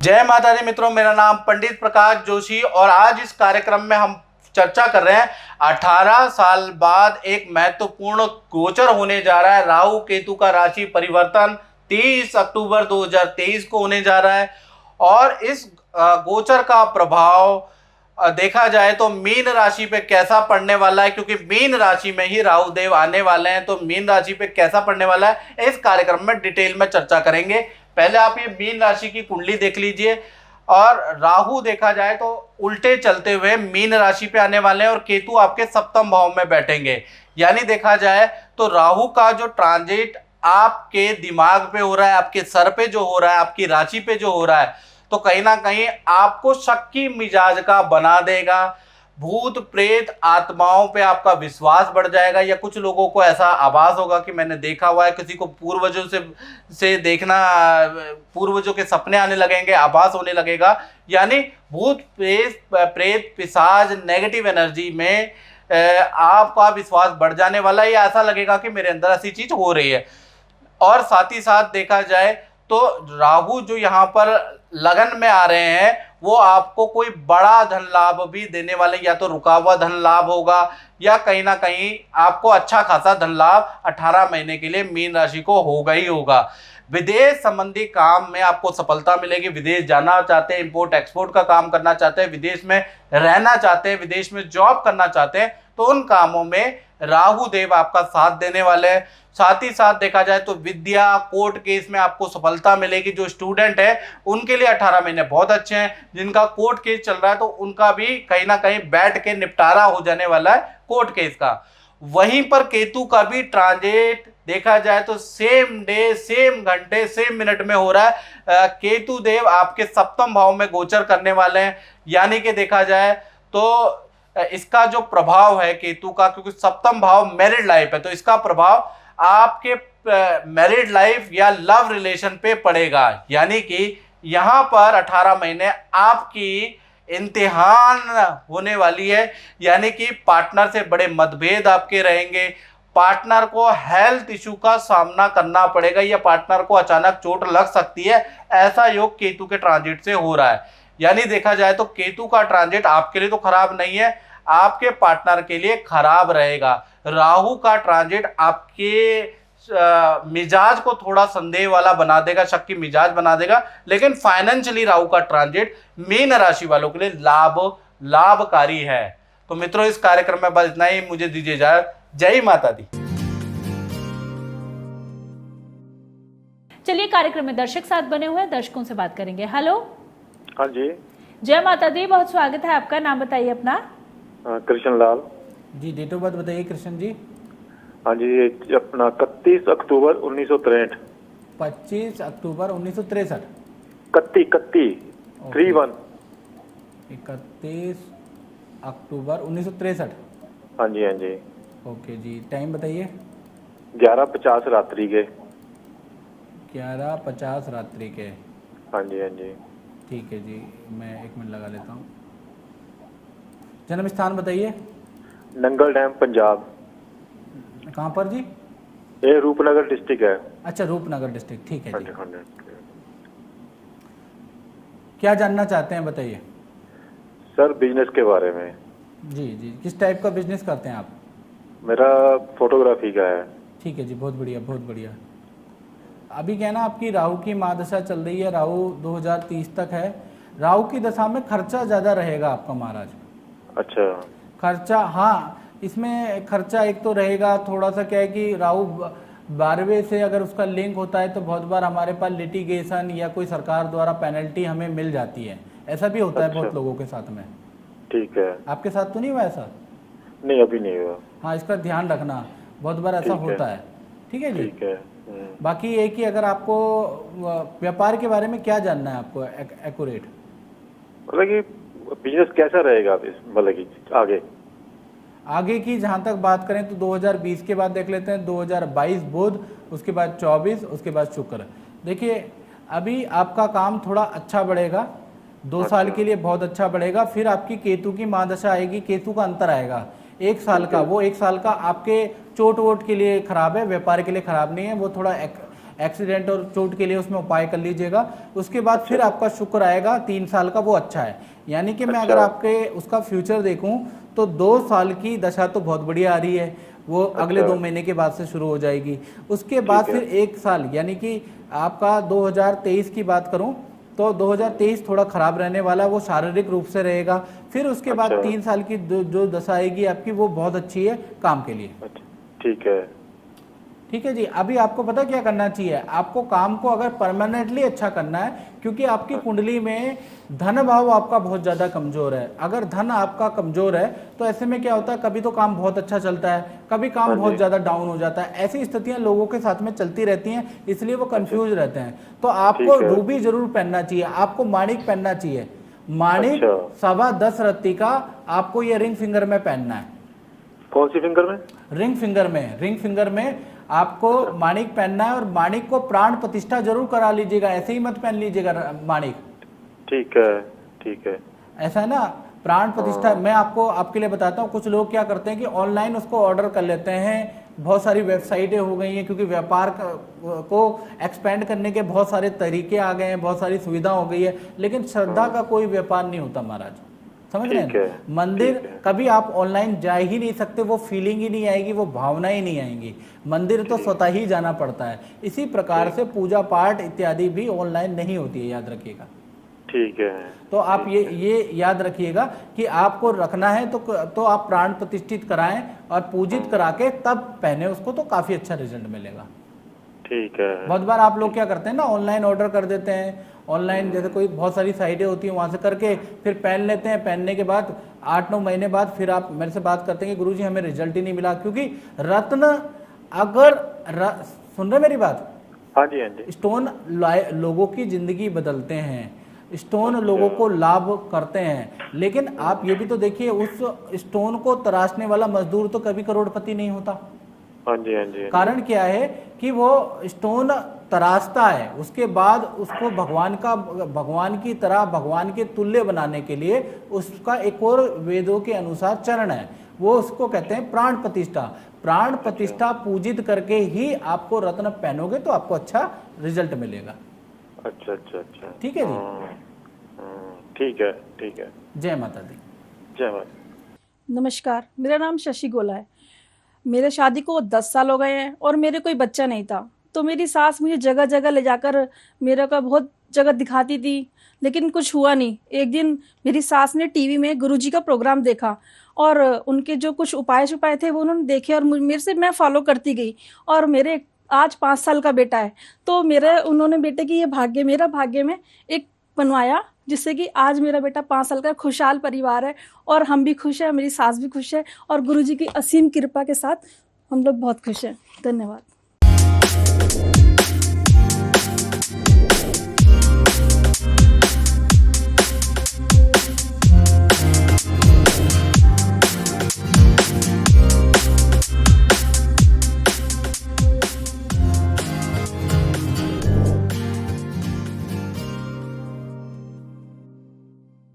जय माता दी मित्रों, मेरा नाम पंडित प्रकाश जोशी और आज इस कार्यक्रम में हम चर्चा कर रहे हैं 18 साल बाद एक महत्वपूर्ण गोचर होने जा रहा है। राहु केतु का राशि परिवर्तन 30 अक्टूबर 2023 को होने जा रहा है और इस गोचर का प्रभाव देखा जाए तो मीन राशि पे कैसा पड़ने वाला है, क्योंकि मीन राशि में ही राहु देव आने वाले हैं। तो मीन राशि पे कैसा पड़ने वाला है इस कार्यक्रम में डिटेल में चर्चा करेंगे। पहले आप ये मीन राशि की कुंडली देख लीजिए और राहु देखा जाए तो उल्टे चलते हुए मीन राशि पे आने वाले हैं और केतु आपके सप्तम भाव में बैठेंगे। यानी देखा जाए तो राहु का जो ट्रांजिट आपके दिमाग पे हो रहा है, आपके सर पे जो हो रहा है, आपकी राशि पे जो हो रहा है, तो कहीं ना कहीं आपको शक्की मिजाज का बना देगा। भूत प्रेत आत्माओं पे आपका विश्वास बढ़ जाएगा या कुछ लोगों को ऐसा आभास होगा कि मैंने देखा हुआ है, किसी को पूर्वजों से देखना, पूर्वजों के सपने आने लगेंगे, आभास होने लगेगा। यानी भूत प्रेत पिशाच नेगेटिव एनर्जी में आपका विश्वास बढ़ जाने वाला है। या ऐसा लगेगा कि मेरे अंदर ऐसी चीज हो रही है। और साथ ही साथ देखा जाए तो राहु जो यहाँ पर लगन में आ रहे हैं वो आपको कोई बड़ा धन लाभ भी देने वाले, या तो रुका हुआ धन लाभ होगा या कहीं ना कहीं आपको अच्छा खासा धन लाभ 18 महीने के लिए मीन राशि को होगा ही होगा। विदेश संबंधी काम में आपको सफलता मिलेगी। विदेश जाना चाहते हैं, इंपोर्ट एक्सपोर्ट का काम करना चाहते हैं, विदेश में रहना चाहते हैं, विदेश में जॉब करना चाहते हैं, तो उन कामों में राहु देव आपका साथ देने वाले हैं। साथ ही साथ देखा जाए तो विद्या कोर्ट केस में आपको सफलता मिलेगी। जो स्टूडेंट है उनके लिए 18 महीने बहुत अच्छे हैं। जिनका कोर्ट केस चल रहा है तो उनका भी कहीं ना कहीं बैठ के निपटारा हो जाने वाला है कोर्ट केस का। वहीं पर केतु का भी ट्रांजिट देखा जाए तो सेम डे सेम घंटे सेम मिनट में हो रहा है। केतु देव आपके सप्तम भाव में गोचर करने वाले हैं। यानी कि देखा जाए तो इसका जो प्रभाव है केतु का, क्योंकि सप्तम भाव मैरिड लाइफ है, तो इसका प्रभाव आपके मैरिड लाइफ या लव रिलेशन पे पड़ेगा। यानी कि यहाँ पर 18 महीने आपकी इम्तिहान होने वाली है। यानी कि पार्टनर से बड़े मतभेद आपके रहेंगे, पार्टनर को हेल्थ इशू का सामना करना पड़ेगा या पार्टनर को अचानक चोट लग सकती है। ऐसा योग केतु के ट्रांजिट से हो रहा है। यानी देखा जाए तो केतु का ट्रांजिट आपके लिए तो खराब नहीं है, आपके पार्टनर के लिए खराब रहेगा। राहु का ट्रांजिट आपके मिजाज को थोड़ा संदेह वाला बना देगा, शक की मिजाज बना देगा, लेकिन फाइनेंशियली राहु का ट्रांजिट मीन राशि वालों के लिए लाभकारी है। तो मित्रों, इस कार्यक्रम में बस इतना ही। मुझे दीजिए इजाजत। जय माता दी। चलिए, कार्यक्रम में दर्शक साथ बने हुए हैं, दर्शकों से बात करेंगे। हेलो। हाँ जी। जय माता दी, बहुत स्वागत है आपका। नाम बताइए अपना। Krishna Lal ji. Date of birth बताइए कृष्ण जी। हाँ जी, अपना 31 अक्टूबर 1963। 25 अक्टूबर 1963। 31 31 अक्टूबर 1963। हाँ जी, हाँ जी। ओके जी। टाइम बताइए। 11:50 रात्रि के। 11:50 रात्रि के। हाँ जी, हाँ जी। ठीक है जी, मैं 1 मिनट लगा लेता हूँ। जन्म स्थान बताइए। नंगल डैम, पंजाब। कहाँ पर जी? ये रूपनगर डिस्ट्रिक्ट है। अच्छा, रूपनगर डिस्ट्रिक्ट। ठीक है जी। हाँ जी। क्या जानना चाहते हैं बताइए। सर, बिजनेस के बारे में। जी जी। किस टाइप का बिजनेस करते हैं आप? मेरा फोटोग्राफी का है। ठीक है जी, बहुत बढ़िया बहुत बढ़िया। अभी क्या है ना, आपकी राहु की महादशा चल रही है, राहु 2030 तक है। राहु की दशा में खर्चा ज़्यादा रहेगा आपका महाराज। अच्छा। खर्चा, हाँ, इसमें खर्चा एक तो रहेगा। थोड़ा सा क्या है कि राहु 12वें से अगर उसका लिंक होता है तो बहुत बार हमारे पास लिटिगेशन या कोई सरकार द्वारा पेनल्टी हमें मिल जाती है। ऐसा भी होता है बहुत लोगों के साथ में। ठीक है। आपके साथ तो नहीं हुआ ऐसा? नहीं, अभी नहीं हुआ। हाँ, इसका ध्यान रखना, बहुत बार ऐसा होता है। ठीक है जी। ठीक है। बाकी ये कि अगर आपको व्यापार के बारे में क्या जानना है आपको एक्यूरेट, मतलब कि बिजनेस कैसा रहेगा मतलब कि आगे की जहाँ तक बात करें तो 2020 के बाद देख लेते हैं। 2022 बुध, उसके बाद 24, उसके बाद शुक्र। देखिए, अभी आपका काम थोड़ा अच्छा बढ़ेगा, 2 साल के लिए बहुत अच्छा बढ़ेगा। फिर आपकी केतु की महादशा आएगी, केतु का अंतर आएगा 1 साल का। वो 1 साल का आपके चोट वोट के लिए खराब है, व्यापार के लिए खराब नहीं है। वो थोड़ा एक्सीडेंट और चोट के लिए उसमें उपाय कर लीजिएगा। उसके बाद फिर आपका शुक्र आएगा 3 साल का, वो अच्छा है। यानी कि मैं अगर आपके उसका फ्यूचर देखूं तो 2 साल की दशा तो बहुत बढ़िया आ रही है, वो अगले 2 महीने के बाद से शुरू हो जाएगी। उसके बाद फिर 1 साल यानी कि आपका 2023 की बात करूं तो 2023 थोड़ा खराब रहने वाला, वो शारीरिक रूप से रहेगा। फिर उसके बाद 3 साल की जो दशा आएगी आपकी, वो बहुत अच्छी है काम के लिए। ठीक है। ठीक है जी। अभी आपको पता क्या करना चाहिए, आपको काम को अगर परमानेंटली अच्छा करना है, क्योंकि आपकी कुंडली में धन भाव आपका बहुत ज़्यादा कमज़ोर है। अगर धन आपका कमज़ोर है तो ऐसे में क्या होता है, कभी तो काम बहुत अच्छा चलता है, कभी काम बहुत ज़्यादा डाउन हो जाता है। ऐसी स्थितियां लोगों के साथ में चलती रहती हैं, इसलिए वो कंफ्यूज रहते हैं। तो आपको रूबी जरूर पहनना चाहिए, आपको माणिक पहनना चाहिए। माणिक 10.25 रत्ती का आपको ये रिंग फिंगर में पहनना है। कौन सी फिंगर में? रिंग फिंगर में आपको माणिक पहनना है। और माणिक को प्राण प्रतिष्ठा जरूर करा लीजिएगा, ऐसे ही मत पहन लीजिएगा माणिक। ठीक है, ठीक है। ऐसा है ना, प्राण प्रतिष्ठा। मैं आपको आपके लिए बताता हूँ, कुछ लोग क्या करते हैं कि ऑनलाइन उसको ऑर्डर कर लेते हैं। बहुत सारी वेबसाइटें हो गई हैं, क्योंकि व्यापार को एक्सपेंड करने के बहुत सारे तरीके आ गए हैं, बहुत सारी सुविधा हो गई है, लेकिन श्रद्धा का कोई व्यापार नहीं होता महाराज, समझ रहे हैं। मंदिर कभी आप ऑनलाइन जा ही नहीं सकते, वो फीलिंग ही नहीं आएगी, वो भावना ही नहीं आएंगी। मंदिर तो स्वतः ही जाना पड़ता है। इसी प्रकार से पूजा पाठ इत्यादि भी ऑनलाइन नहीं होती है, याद रखिएगा। ठीक है। तो आप ये याद रखिएगा कि आपको रखना है तो आप प्राण प्रतिष्ठित कराएं और पूजित करा के तब पहने उसको, तो काफी अच्छा रिजल्ट मिलेगा। ठीक है। बहुत बार आप लोग क्या करते हैं ना, ऑनलाइन ऑर्डर कर देते हैं। ऑनलाइन जैसे कोई बहुत सारी साइटें होती हैं, वहां से करके फिर पहन लेते हैं। पहनने के बाद 8-9 महीने बाद फिर आप मेरे से बात करते हैं कि गुरुजी हमें रिजल्ट ही नहीं मिला। क्योंकि रत्न सुन रहे मेरी बात? हाँ जी, हाँ जी। स्टोन लोगों की जिंदगी बदलते हैं, स्टोन लोगों को लाभ करते हैं। लेकिन आप ये भी तो देखिए, उस स्टोन को तराशने वाला मजदूर तो कभी करोड़पति नहीं होता। हाँ जी, हाँ जी। कारण क्या है कि वो स्टोन तराशता है, उसके बाद उसको भगवान की तरह, भगवान के तुल्य बनाने के लिए उसका एक और वेदों के अनुसार चरण है, वो उसको कहते हैं प्राण प्रतिष्ठा। प्राण प्रतिष्ठा पूजित करके ही आपको रत्न पहनोगे तो आपको अच्छा रिजल्ट मिलेगा। अच्छा अच्छा अच्छा। ठीक है जी। ठीक है, ठीक है। जय माता दी। जय माता। नमस्कार, मेरा नाम शशि गोला है। मेरे शादी को 10 साल हो गए हैं और मेरे कोई बच्चा नहीं था। तो मेरी सास मुझे जगह जगह ले जाकर मेरे का बहुत जगह दिखाती थी, लेकिन कुछ हुआ नहीं। एक दिन मेरी सास ने टीवी में गुरुजी का प्रोग्राम देखा और उनके जो कुछ उपाय छुपाए थे वो उन्होंने देखे और मेरे से मैं फॉलो करती गई। और मेरे आज 5 साल का बेटा है, तो उन्होंने बेटे की ये भाग्य, मेरा भाग्य में एक बनवाया, जिससे कि आज मेरा बेटा 5 साल का खुशहाल परिवार है और हम भी खुश हैं, मेरी सास भी खुश है और गुरुजी की असीम कृपा के साथ हम लोग बहुत खुश हैं। धन्यवाद।